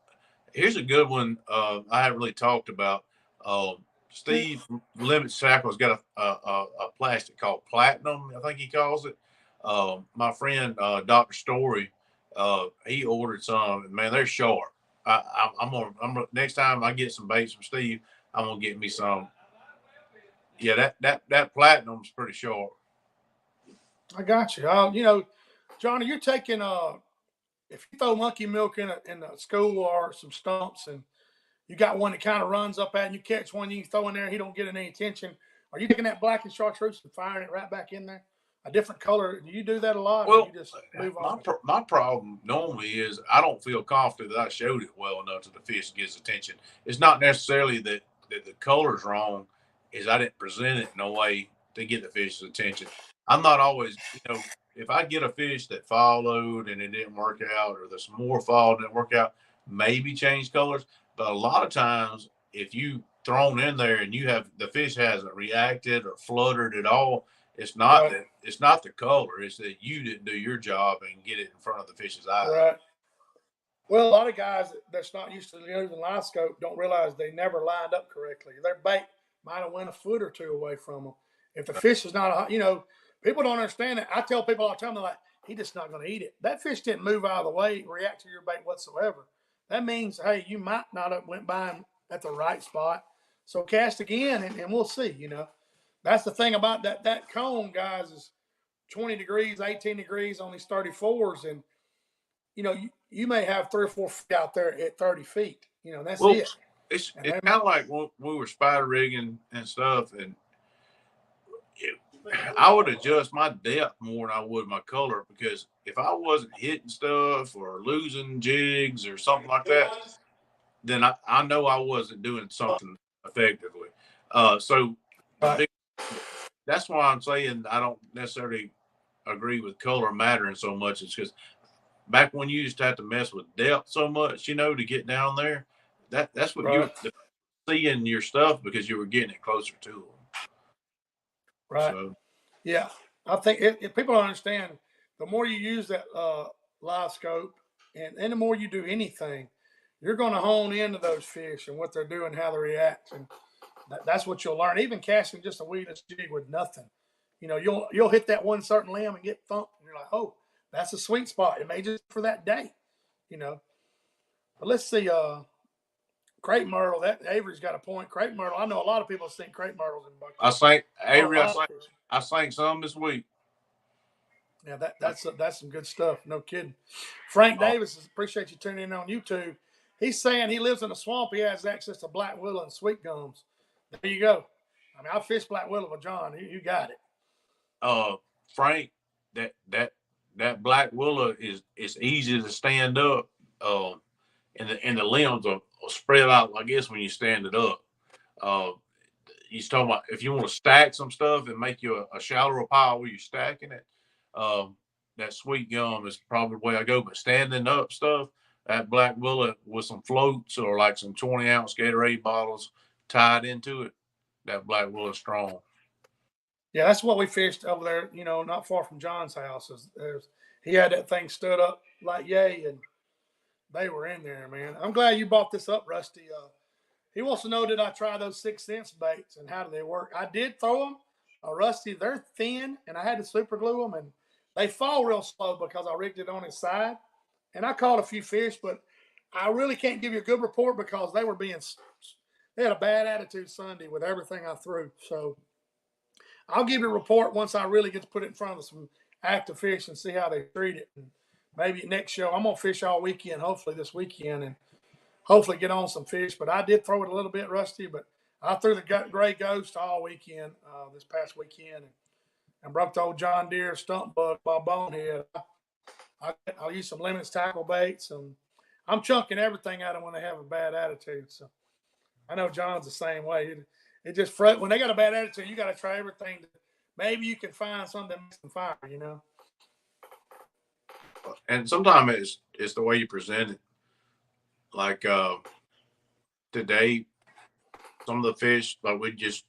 here's a good one I haven't really talked about. Steve Limits Tackle has got a plastic called Platinum, I think he calls it. My friend Dr. Story, he ordered some. Man, they're sharp. I'm gonna next time I get some baits from Steve, I'm gonna get me some. Yeah, that Platinum's pretty sharp. I got you. Johnny, you're taking if you throw monkey milk in a school or some stumps, and you got one that kind of runs up at, and you catch one you throw in there, he don't get any attention. Are you taking that black and chartreuse and firing it right back in there? A different color. Do you do that a lot? Well, or you just move on? My problem normally is I don't feel confident that I showed it well enough to the fish gets attention. It's not necessarily that the color's wrong, is I didn't present it in a way to get the fish's attention. I'm not always, if I get a fish that followed and it didn't work out, or there's more fall didn't work out, maybe change colors. But a lot of times, if you thrown in there and the fish hasn't reacted or fluttered at all, it's not right. it's not the color. It's that you didn't do your job and get it in front of the fish's eye. Right. Well, a lot of guys that's not used to using live scope don't realize they never lined up correctly. Their bait might have went a foot or two away from them. If the fish is not, people don't understand it. I tell people all the time, they're like, he's just not going to eat it. That fish didn't move out of the way, react to your bait whatsoever. That means, hey, you might not have went by him at the right spot. So cast again, and we'll see, That's the thing about that cone, guys, is 20 degrees, 18 degrees on these 34s. And, you may have 3 or 4 feet out there at 30 feet. That's it. It's kind of like when we were spider rigging and stuff, and I would adjust my depth more than I would my color, because if I wasn't hitting stuff or losing jigs or something like that, then I know I wasn't doing something effectively. So that's why I'm saying I don't necessarily agree with color mattering so much. It's because back when you used to have to mess with depth so much, to get down there, that's what you were seeing your stuff, because you were getting it closer to them. Right. So, yeah. I think if people don't understand, the more you use that live scope and the more you do anything, you're going to hone into those fish and what they're doing, how they react. And that's what you'll learn. Even casting just a weedless jig with nothing, you'll hit that one certain limb and get thumped. And you're like, oh, that's a sweet spot. It may just for that day, But let's see. Crepe myrtle. That Avery's got a point. Crepe myrtle. I know a lot of people think crepe myrtles in buckets. I sank Avery. I sank some this week. Yeah, that's some good stuff. No kidding. Frank Davis, appreciate you tuning in on YouTube. He's saying he lives in a swamp. He has access to black willow and sweet gums. There you go. I mean, I fished black willow with John. You got it. Frank, that black willow is easy to stand up. And the limbs will spread out like this when you stand it up. He's talking about if you want to stack some stuff and make you a shallower pile where you're stacking it, that sweet gum is probably the way I go. But standing up stuff, that black willow with some floats or like some 20-ounce Gatorade bottles tied into it, that black willow is strong. Yeah, that's what we fished over there, not far from John's house. He had that thing stood up like yay, and they were in there, man. I'm glad you brought this up, Rusty. He wants to know, did I try those 6 cents baits and how do they work? I did throw them. Rusty, they're thin, and I had to super glue them, and they fall real slow because I rigged it on his side. And I caught a few fish, but I really can't give you a good report because they had a bad attitude Sunday with everything I threw. So I'll give you a report once I really get to put it in front of some active fish and see how they treat it. And maybe next show, I'm going to fish all weekend, hopefully this weekend, and hopefully get on some fish. But I did throw it a little bit rusty, but I threw the gray ghost all weekend, this past weekend, and broke the old John Deere stump bug by bonehead. I'll use some limits tackle baits, and I'm chunking everything at them when they have a bad attitude. So I know John's the same way. It just when they got a bad attitude, you got to try everything. Maybe you can find something that makes them fire, you know. And sometimes it's the way you present it. Like today, some of the fish, like we just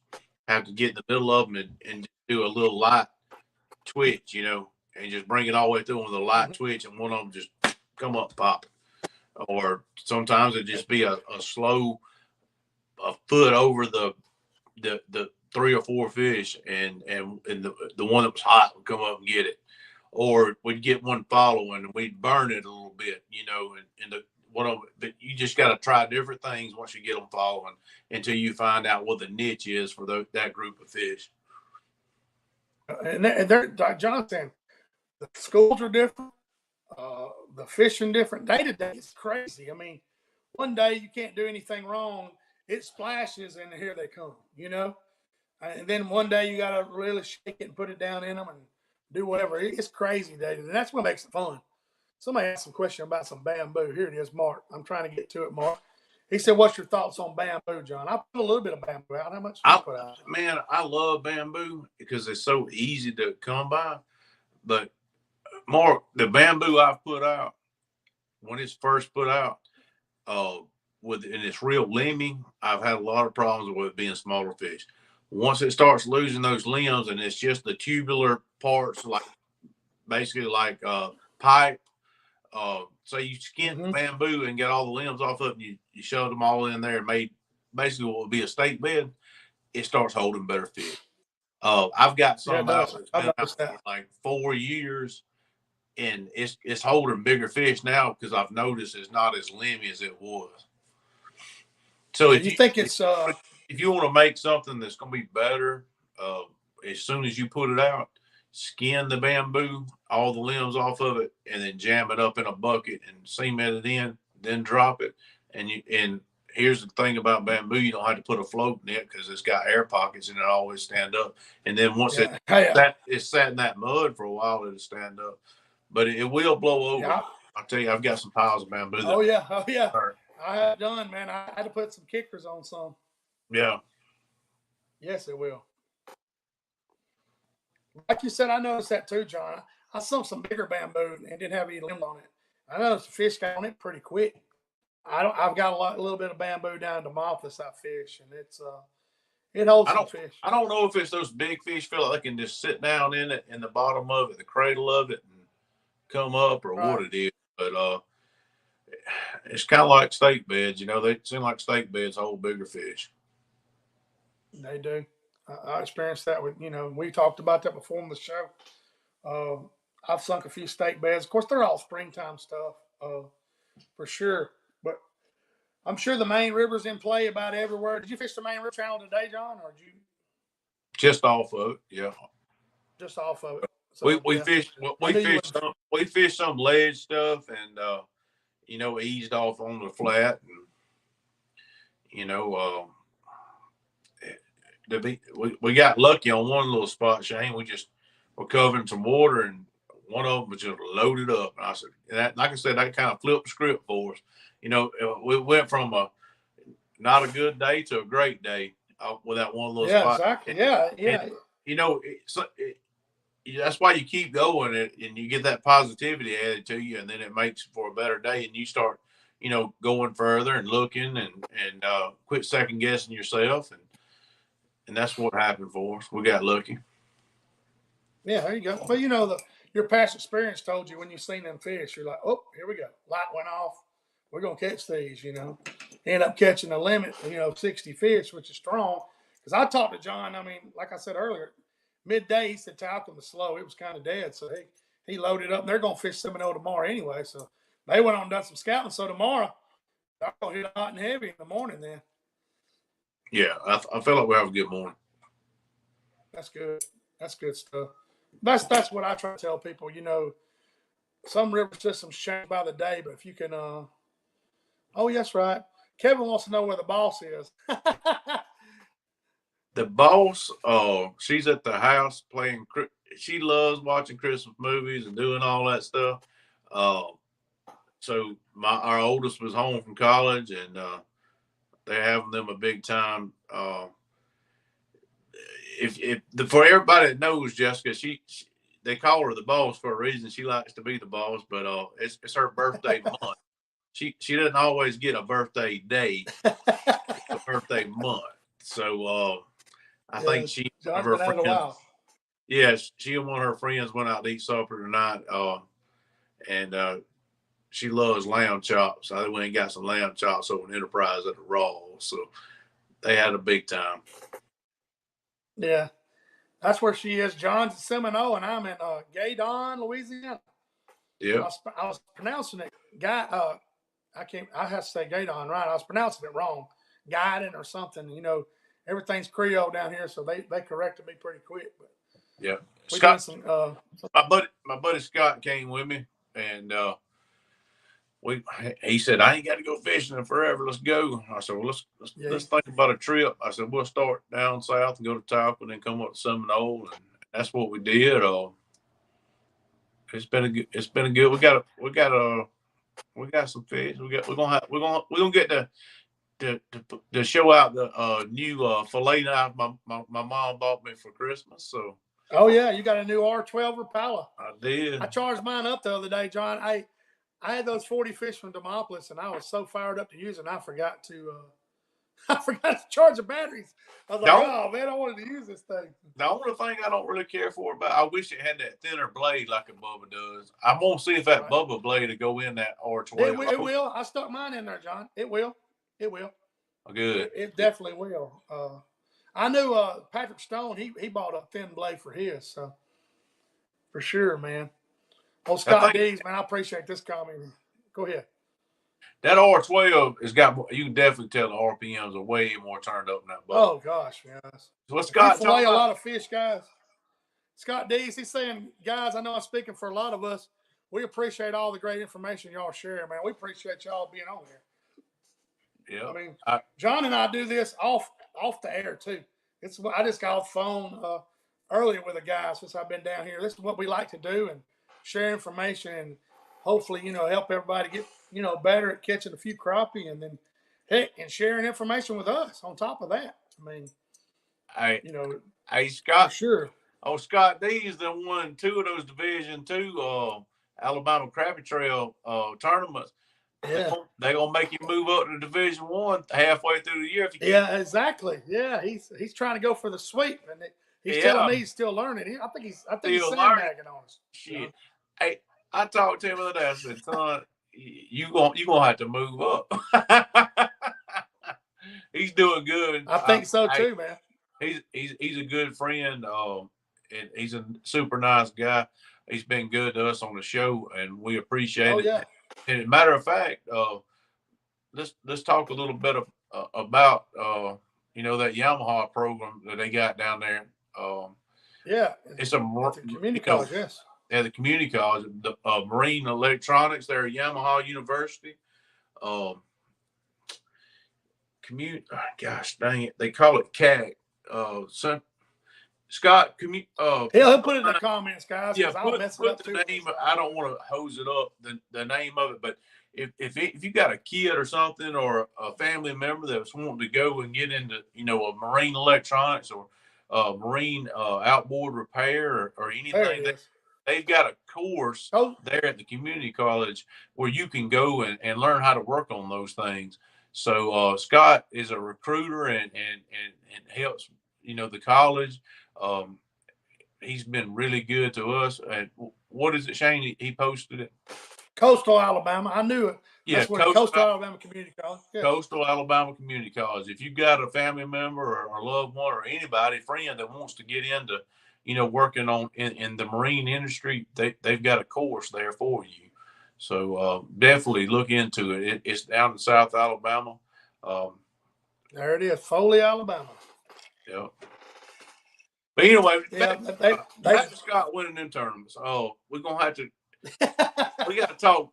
have to get in the middle of them and just do a little light twitch, you know, and just bring it all the way through with a light twitch, and one of them just come up pop. Or sometimes it just be a slow, a foot over the 3 or 4 fish, and the one that was hot would come up and get it. Or we'd get one following and we'd burn it a little bit, you know, but you just got to try different things once you get them following until you find out what the niche is for that group of fish. And they're like John saying, the schools are different, the fishing different. Day to day, it's crazy. I mean, one day you can't do anything wrong. It splashes and here they come, you know. And then one day you got to really shake it and put it down in them and do whatever. It's crazy, David. And that's what makes it fun. Somebody asked some question about some bamboo. Here it is, Mark. I'm trying to get to it, Mark. He said, what's your thoughts on bamboo, John? I put a little bit of bamboo out. How much do you put out? Man, I love bamboo because it's so easy to come by. But, Mark, the bamboo I've put out, when it's first put out, and it's real limbing, I've had a lot of problems with it being smaller fish. Once it starts losing those limbs and it's just the tubular parts, basically like pipe. So you skin the bamboo and get all the limbs off of it, and you shove them all in there and made basically what would be a steak bed. It starts holding better fish. I've got some out that's been out for like 4 years, and it's holding bigger fish now because I've noticed it's not as limby as it was. So if you think it's if you want to make something that's going to be better, as soon as you put it out, skin the bamboo, all the limbs off of it, and then jam it up in a bucket and cement it in, then drop it. And here's the thing about bamboo, you don't have to put a float in it because it's got air pockets and it always stand up. And then once it's sat in that mud for a while, it'll stand up. But it will blow over. Yeah. I'll tell you, I've got some piles of bamboo. Oh yeah. I have done, man. I had to put some kickers on some. Yeah. Yes, it will. Like you said, I noticed that too, John. I saw some bigger bamboo and didn't have any limbs on it. I noticed the fish got on it pretty quick. I've got a little bit of bamboo down to Memphis I fish, and it holds some fish. I don't know if it's those big fish feel like they can just sit down in it in the bottom of it, the cradle of it, and come up, or what it is. But it's kind of like steak beds, you know. They seem like steak beds hold bigger fish. They do. I experienced that with, we talked about that before on the show. I've sunk a few steak beds. Of course, they're all springtime stuff, for sure. But I'm sure the main river's in play about everywhere. Did you fish the main river channel today, John, or did you? Just off of it, yeah. Just off of it. So, we fished some ledge stuff, and eased off on the flat, and we got lucky on one little spot, Shane. We just were covering some water, and one of them was just loaded up. And I said, like I said, that kind of flipped the script for us. We went from a not a good day to a great day with that one little spot. Exactly. Yeah. And, that's why you keep going, and you get that positivity added to you, and then it makes for a better day, and you start, going further and looking and quit second guessing yourself, and that's what happened for us. We got lucky. Yeah, there you go. Well, your past experience told you when you seen them fish, you're like, oh, here we go. Light went off. We're going to catch these, End up catching a limit, 60 fish, which is strong. Because I talked to John, like I said earlier, midday, he said Talcum was slow. It was kind of dead. So he loaded up, and they're going to fish Seminole tomorrow anyway. So they went on and done some scouting. So tomorrow, I'll hit hot and heavy in the morning then. Yeah, I feel like we have a good morning. That's good. That's good stuff. That's what I try to tell people. Some river systems change by the day, but if you can, oh, yes, right. Kevin wants to know where the boss is. The boss, she's at the house playing. She loves watching Christmas movies and doing all that stuff. So our oldest was home from college, and they're having them a big time. For everybody that knows Jessica, she they call her the boss for a reason. She likes to be the boss, but it's her birthday month. She doesn't always get a birthday day, a birthday month. So I think she John's her been out a friends. while. Yes, she and one of her friends went out to eat supper tonight, and she loves lamb chops. So they went and got some lamb chops over in Enterprise at the Raw. So they had a big time. Yeah, that's where she is. John's in Seminole, and I'm in Gaydon, Louisiana. Yeah, I was pronouncing it I have to say Gaydon, right? I was pronouncing it wrong, Gaydon or something. Everything's Creole down here, so they corrected me pretty quick. But yeah. Scott, my buddy Scott came with me, and he said, I ain't got to go fishing forever. Let's go. I said, well, let's think about a trip. I said, we'll start down south and go to Talcott and then come up to Seminole, and that's what we did. It's been a good. We got some fish. We're gonna get to show out the new fillet knife my mom bought me for Christmas. So. Oh yeah, you got a new R12 Rapala. I did. I charged mine up the other day, John. I had those 40 fish from Demopolis, and I was so fired up to use it, and I forgot to charge the batteries. I was like, oh man, I wanted to use this thing. The only thing I don't really care for about, I wish it had that thinner blade like a Bubba does. I'm gonna see if that Bubba blade will go in that R12. It will. I stuck mine in there, John. It will. Good. It definitely will. I knew Patrick Stone. He bought a thin blade for his, so for sure, man. Oh, Scott Dees, man, I appreciate this comment. Go ahead. That R12 has got more, you can definitely tell the RPMs are way more turned up than that Bubba. Oh gosh, yes. So what Scott fillet a lot of fish, guys. Scott Dees, he's saying, guys, I know I'm speaking for a lot of us. We appreciate all the great information y'all share, man. We appreciate y'all being on here. Yeah. I mean, John and I do this off the air too. I just got off the phone earlier with a guy since I've been down here. This is what we like to do and share information and hopefully, help everybody get, better at catching a few crappie and then and sharing information with us on top of that. I mean, hey Scott, sure. Oh, Scott Dees done won 2 of those Division II Alabama Crappie Trail tournaments. Yeah. They're gonna make you move up to Division I halfway through the year if you can. Yeah, exactly. Yeah, he's trying to go for the sweep, and he's telling me he's still learning. I think he's sandbagging on us. Shit. Hey, I talked to him the other day. I said, son, you gonna have to move up. He's doing good. I think so too, man. He's a good friend, and he's a super nice guy. He's been good to us on the show, and we appreciate it. Yeah. And as a matter of fact, let's talk a little bit about that Yamaha program that they got down there. It's a community college, yes. Yeah, the community college, the Marine Electronics. They're at Yamaha University. Gosh dang it, they call it CAC. Scott, he'll put it in the comments, guys. Yeah, I'll mess it up the too. name. I don't want to hose it up, the name of it, but if you got a kid or something or a family member that's wanting to go and get into a marine electronics or marine outboard repair or anything, they've got a course there at the community college where you can go and learn how to work on those things. So Scott is a recruiter and helps the college. He's been really good to us. And what is it, Shane? He posted it. Coastal Alabama. I knew it. Yeah, Coastal Alabama Community College. Yeah. Coastal Alabama Community College. If you've got a family member or a loved one or anybody, friend that wants to get into, working on in the marine industry, they've got a course there for you. So definitely look into it. It's down in South Alabama. There it is, Foley, Alabama. Yeah. But anyway, Yeah, back to Scott winning them tournaments. Oh, we're gonna have to. We got to talk.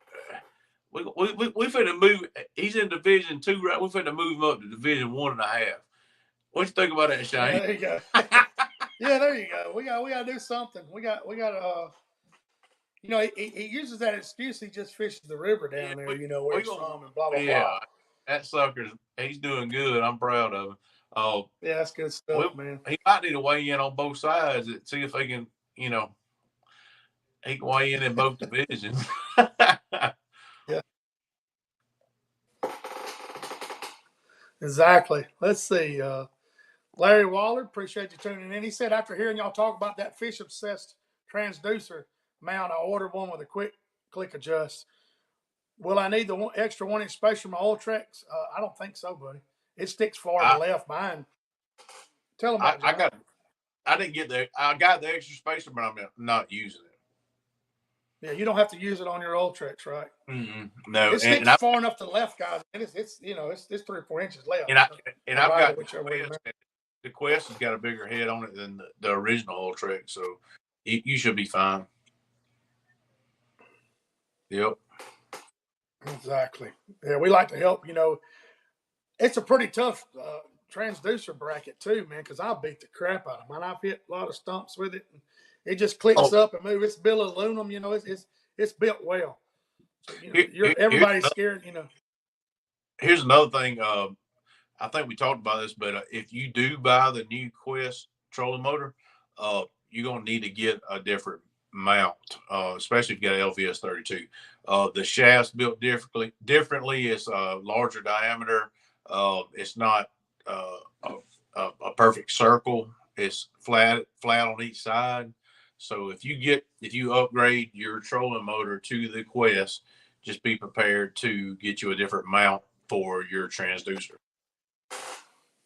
We finna move. He's in Division 2, right? We finna move him up to Division 1.5. What you think about that, Shane? Yeah, there you go. Yeah, there you go. We got to do something. We got. You know, he uses that excuse. He just fishes the river down there. You know where he's from and blah blah blah. That sucker's. He's doing good. I'm proud of him. Yeah, that's good stuff, man. He might need to weigh in on both sides and see if they can. You know, he can weigh in both divisions. Yeah. Exactly. Let's see. Larry Waller, appreciate you tuning in. He said after hearing y'all talk about that fish obsessed transducer mount, I ordered one with a quick click adjust. Will I need the extra 1-inch spacer for my oil tracks? I don't think so, buddy. It sticks far to the left. Mine. Tell them about it. I didn't get there. I got the extra spacer, but I'm not using it. Yeah, you don't have to use it on your oil tracks, right? No, it sticks far enough to the left, guys. And it's 3 or 4 inches left. And I've got the Quest has got a bigger head on it than the original oil track, so you should be fine. Yep. Exactly. Yeah, we like to help. It's a pretty tough transducer bracket too, man, because I beat the crap out of mine. I've hit a lot of stumps with it. And it just clicks up and moves. It's built aluminum, it's built well. So, everybody's scared, Here's another thing. I think we talked about this, but if you do buy the new Quest trolling motor, you're going to need to get a different mount, especially if you got an LVS 32. The shaft's built differently. It's a larger diameter. It's not a perfect circle. It's flat on each side. So if you upgrade your trolling motor to the Quest, just be prepared to get you a different mount for your transducer.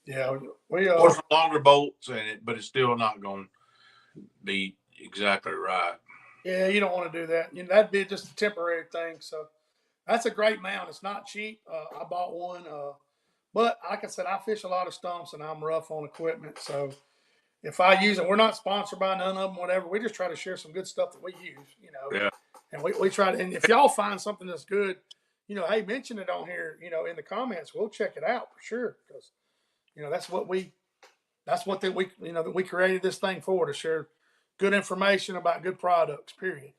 Yeah, or some longer bolts in it, but it's still not going to be exactly right. Yeah, you don't want to do that. That'd be just a temporary thing. So that's a great mount. It's not cheap. I bought one, but like I said, I fish a lot of stumps and I'm rough on equipment. So if I use it, we're not sponsored by none of them, whatever. We just try to share some good stuff that we use, Yeah. And we try to, and if y'all find something that's good, hey, mention it on here, in the comments. We'll check it out for sure. Because, that's what we created this thing for, to share good information about good products, period,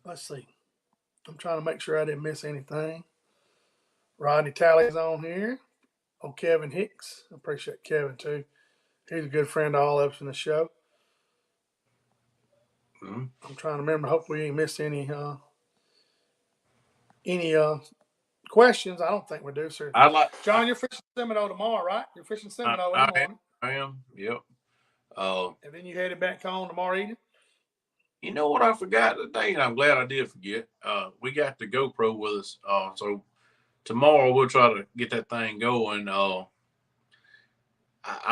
Let's see. I'm trying to make sure I didn't miss anything. Rodney Talley's on here. Oh, Kevin Hicks. I appreciate Kevin too. He's a good friend of all of us in the show. Mm-hmm. I'm trying to remember. Hopefully, we ain't missed any questions. I don't think we do, sir. John, you're fishing Seminole tomorrow, right? You're fishing Seminole in the morning. I am. Yep. And then you headed back home tomorrow evening. You know what I forgot today, and I'm glad I did forget. We got the GoPro with us, so tomorrow we'll try to get that thing going. I'm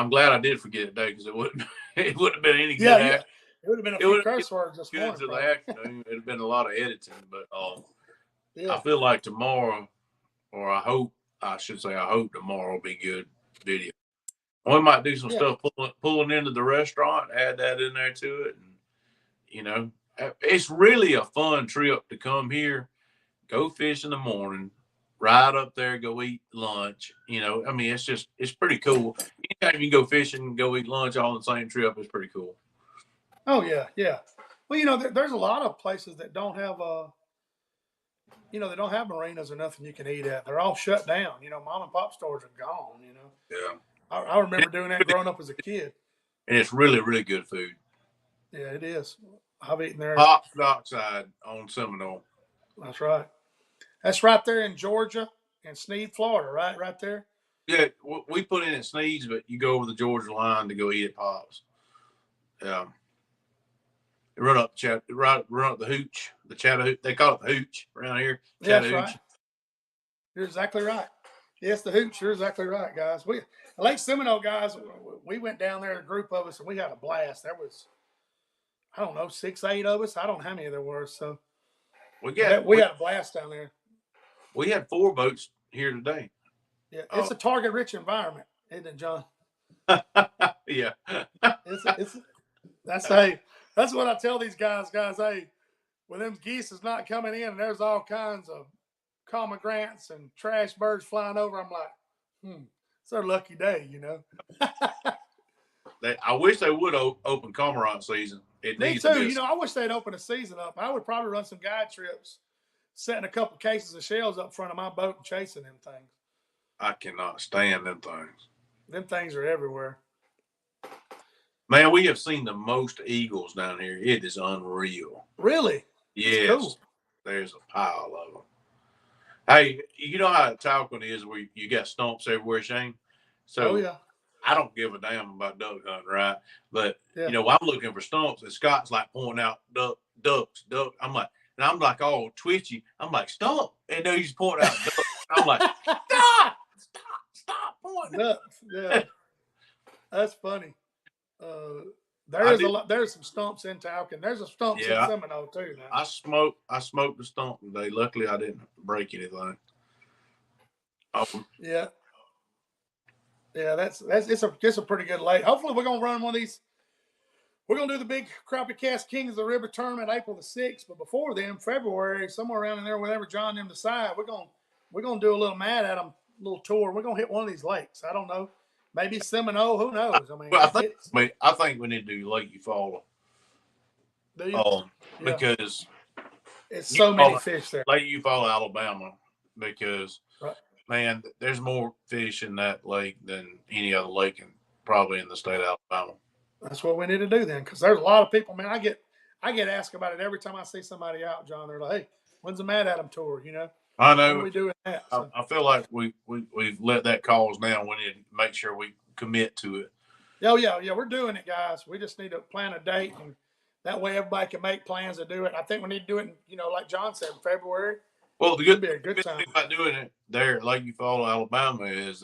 glad I did forget it today, because it wouldn't have been any good. Yeah. It would have been a few curse words this morning. To the afternoon. It'd have been a lot of editing, but I feel like tomorrow, or I hope tomorrow will be good video. We might do some stuff pulling into the restaurant, add that in there to it, and it's really a fun trip to come here, go fish in the morning, ride up there, go eat lunch. It's pretty cool. Anytime you can go fishing and go eat lunch all on the same trip, it's pretty cool. Oh yeah, yeah. Well, there's a lot of places that don't have they don't have marinas or nothing you can eat at. They're all shut down. Mom and pop stores are gone. Yeah. I remember doing that growing up as a kid. And it's really, really good food. Yeah, it is. I've eaten there. Pop's Dockside on Seminole. That's right. That's right there in Georgia and Sneed, Florida, right? Right there. Yeah, we put in at Sneed's, but you go over the Georgia line to go eat at Pop's. Yeah. Run up the hooch, the Chattahoochee. They call it the hooch around here. Yeah, that's right. You're exactly right. Yes, the hooch. You're exactly right, guys. Lake Seminole, guys, we went down there, a group of us, and we had a blast. I don't know, 6, 8 of us. I don't know how many there were. So we had a blast down there. We had 4 boats here today. Yeah, it's a target rich environment, isn't it, John? Yeah. That's what I tell these guys. Hey, when them geese is not coming in and there's all kinds of cormorants and trash birds flying over, I'm like, it's their lucky day, you know. I wish they would open cormorant season. Me too. You know, I wish they'd open a season up. I would probably run some guide trips, setting a couple cases of shells up front of my boat and chasing them things. I cannot stand them things. Them things are everywhere. Man, we have seen the most eagles down here. It is unreal. Really? Yes. Cool. There's a pile of them. Hey, you know how Talcon is where you got stumps everywhere, Shane? So yeah. I don't give a damn about duck hunting, right? But, you know, I'm looking for stumps and Scott's like pointing out ducks. I'm like all twitchy. I'm like, stump. And then he's pointing out ducks. I'm like, stop pointing. Ducks. Yeah. That's funny. There's some stumps in Talcon. There's a stumps in Seminole too. Now. I smoked the stump today. Luckily, I didn't break anything. Yeah. It's a pretty good lake. Hopefully, we're gonna run one of these. We're gonna do the big CrappieKast Kings of the River tournament April the 6th. But before then, February, somewhere around in there, whenever John and them decide, we're gonna do a little Mad Adam little tour. We're gonna hit one of these lakes. I don't know. Maybe Seminole. Who knows? I mean, I think we need to do Lake Eufaula. Do you? Because it's so many fish there. Lake Eufaula, Alabama, because man, there's more fish in that lake than any other lake probably in the state of Alabama. That's what we need to do then, because there's a lot of people. Man, I get asked about it every time I see somebody out, John. They're like, "Hey, when's the Mad Adam tour?" You know. I know. When are we doing that? So. I feel like we've let that cause now. We need to make sure we commit to it. Oh yeah, we're doing it, guys. We just need to plan a date, and that way everybody can make plans to do it. I think we need to do it, like John said, in February. Well, the good thing about doing it there at Lake Eufaula, Alabama, is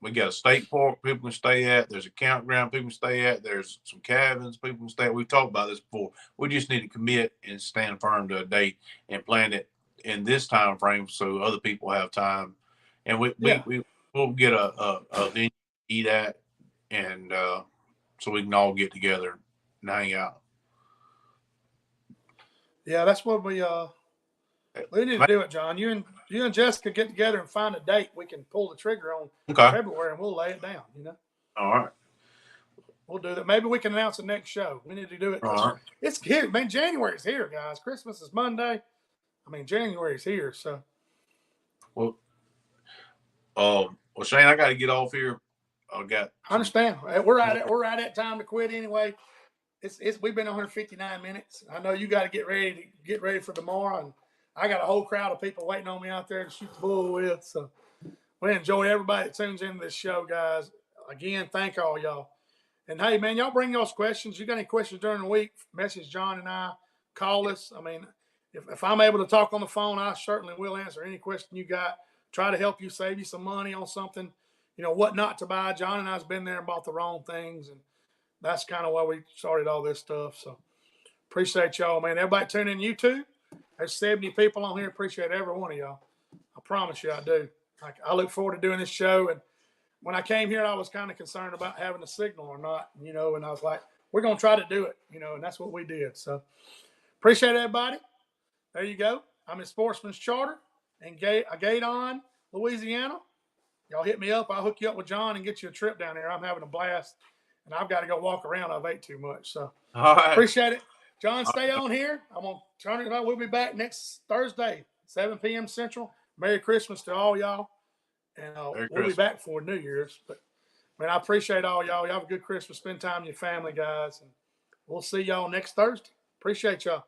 we got a state park people can stay at. There's a campground people can stay at. There's some cabins people can stay at. We've talked about this before. We just need to commit and stand firm to a date and plan it in this time frame so other people have time, and we'll get a venue to eat at, and so we can all get together and hang out. Yeah, that's what we need to do it, John. You and Jessica get together and find a date we can pull the trigger on February, and we'll lay it down. All right, we'll do that. Maybe we can announce the next show. We need to do it. All right. It's here, man. January's here, guys. Christmas is Monday. I mean, January's here, so. Well, Shane, I got to get off here. I understand. We're right at time to quit anyway. We've been on here 59 minutes. I know you got to get ready for tomorrow, and I got a whole crowd of people waiting on me out there to shoot the bull with. So we enjoy everybody that tunes into this show, guys. Again, thank all y'all. And hey, man, y'all bring y'all's questions. You got any questions during the week? Message John and I. Call us. I mean. If I'm able to talk on the phone, I certainly will answer any question you got. Try to help you save you some money on something, what not to buy. John and I's been there and bought the wrong things, and that's kind of why we started all this stuff. So appreciate y'all, man. Everybody tuning in YouTube. There's 70 people on here. Appreciate every one of y'all. I promise you I do. I look forward to doing this show. And when I came here, I was kind of concerned about having a signal or not, and I was like, we're going to try to do it, and that's what we did. So appreciate everybody. There you go. I'm in Sportsman's Charter in Gaydon, Louisiana. Y'all hit me up. I'll hook you up with John and get you a trip down there. I'm having a blast, and I've got to go walk around. I've ate too much. So appreciate it. John, stay on here. I'm going to turn it on. We'll be back next Thursday, 7 p.m. Central. Merry Christmas to all y'all. And we'll be back for New Year's. But, man, I appreciate all y'all. Y'all have a good Christmas. Spend time with your family, guys. And we'll see y'all next Thursday. Appreciate y'all.